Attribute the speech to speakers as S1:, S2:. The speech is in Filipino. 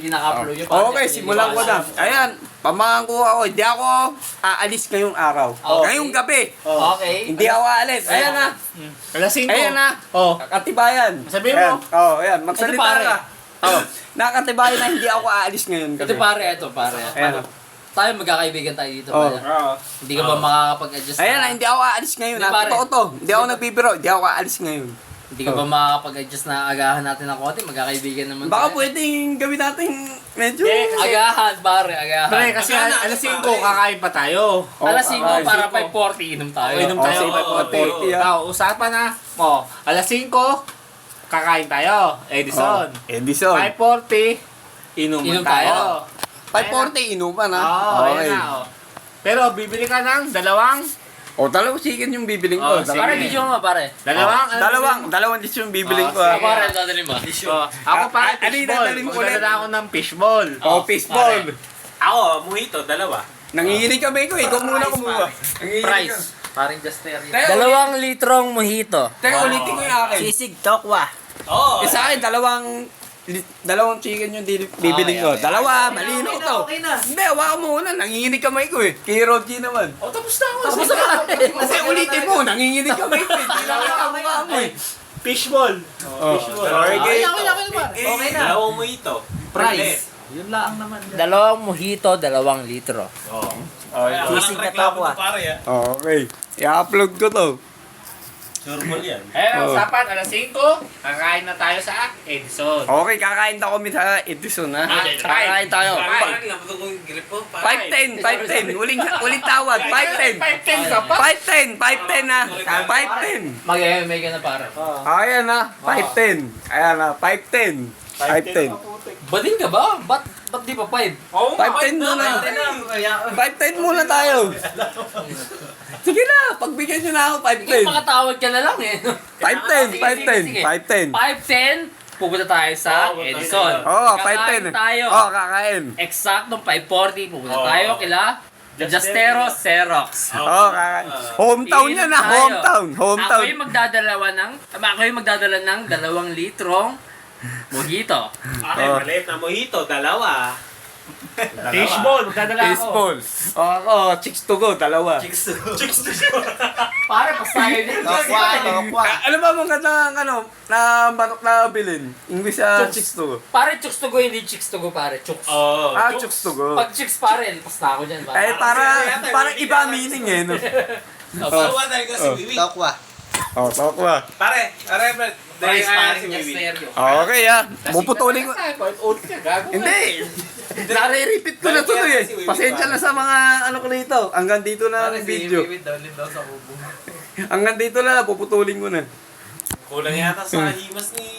S1: Hindi naka-upload yun.
S2: Okay, simulan ko na. Ayan, pamahan ko ako. Hindi ako aalis ngayong araw.
S1: Okay.
S2: Ngayong gabi.
S1: Okay.
S2: Hindi ako aalis. Ayan na.
S3: Alas 5.
S2: Ayan na.
S3: Oh.
S2: Katibayan.
S3: Sabihin mo.
S2: Ayan. Magsalita
S1: Ito, pare.
S2: ka. Nakatibayan na hindi ako aalis ngayon gabi.
S1: Ito pare.
S2: Ayan.
S1: Tayo magkakaibigan tayo dito.
S2: Oh.
S1: pare. Hindi ka ba makakapag-adjust
S2: Ayan na, hindi ako aalis ngayon.
S1: Hindi, pare.
S2: Totoo to. Hindi ako nagbibiro. Hindi ako aalis ngayon.
S1: Hindi ka ba makakapag-adjust na agahan natin ng konti? Magkakaibigan naman
S2: Baka
S1: tayo.
S2: pwedeng gawin natin medyo...
S1: Agahan, pare. Agahan.
S3: Pre, kasi alas 5 kakain pa tayo.
S1: Alas 5
S2: kakain.
S1: para 5:40 inom tayo.
S3: Inom tayo.
S2: sige, 5:40,
S3: Usapan na. Oh, alas 5 kakain tayo. Edison.
S2: Edison.
S3: 5:40 inuman
S1: Inom
S3: tayo.
S2: 5:40 inuman ha.
S3: Ayan na. Pero bibili ka ng dalawang
S2: Dalawang chicken yung bibiling ko.
S3: Sige.
S1: Pare, video mo pare.
S2: Dalawang dish yung bibiling ko ha.
S3: sige.
S1: Pare, dadali mo.
S3: Ako pa
S2: Ano yung
S3: fishball.
S2: dadalhin mo ulit?
S3: Magdala ako ng fishball.
S2: Fishball.
S4: Ako, mojito, dalawa.
S2: Nanginginig kami ko. Ikaw muna kumuha.
S1: Price. Paring Jasteria.
S2: Teka,
S1: litrong mojito.
S2: Teka, ulitin ko yung akin.
S1: Sisig tokwa.
S4: Oo.
S2: Sa akin, dalawang chicken yung bibiling ko.
S1: Okay.
S2: Dalawa, malino to. Hindi, hawakan mo muna. Nanginginig kamay ko eh. Kay Rogie naman.
S3: Tapos na ako.
S1: Tapos na pare.
S2: Kasi ulitin mo, nanginginig kamay ko eh. Hindi lang kamukha mo eh.
S3: Fishball.
S2: Okay.
S1: Okay na.
S4: Dalawang mojito.
S1: Price. Yun lang naman. Dalawang mojito, 2 litro. Sisig na tokwa.
S2: Okay. I-upload ko to.
S4: Surbol yan.
S3: Usapan, alas 5 kakain na tayo sa Edison.
S2: Okay, kakain na kami sa Edison ha. Kakain tayo. 5:10. Uling tawag. 5:10.
S3: 5:10 ka pa?
S2: 5:10 na. 5:10.
S1: Mag-MMA ka na pare.
S2: Ayan na. 5:10. Ayan na. 5:10. 5:10.
S1: Badin ka ba? Ba't di pa 5?
S2: 5:10 muna. 5:10 muna tayo. Sige na, pagbigyan nyo na ako,
S1: Sige,
S2: 5:10.
S1: makatawag ka na lang eh.
S2: 5:10, 5:10.
S1: 5:10, pupunta tayo sa Edison.
S2: Kakain
S1: 5:10 tayo.
S2: kakain.
S1: Eksaktong 5:40, pupunta tayo kila Justero Xerox.
S2: Kakain. Hometown
S1: Iinom
S2: yan na,
S1: tayo.
S2: hometown.
S1: Ako yung magdadala ng 2 litrong mojito.
S4: Akin, maliit na mojito, dalawa.
S3: Fishball. Magdadala ako.
S2: Baseball. Chicks to go, dalawa.
S4: Chicks to
S1: Pare, pasayo din.
S2: Ano ba mga na manok na bilin? English chicks to go.
S1: Pare, chooks to go, hindi chicks to go, pare. Chooks.
S4: Oo.
S2: Chicks to go.
S1: Pag chicks, pare, lipas na ako dyan.
S2: Para iba meaning eh. No?
S4: Dalawa tayo kasi Wiwi.
S2: Tokwa.
S4: Pare,
S1: Price, pare,
S4: si Wiwi.
S1: Jasterio.
S2: Okay puputulin ko.
S3: Ulit ka, gago.
S2: Hindi. Nare-repeat ko na tuloy eh. Pasensya na sa mga ko nito. Hanggang dito na ang video. Hanggang dito na, puputulin ko na.
S4: Kulang yata sa himas ni...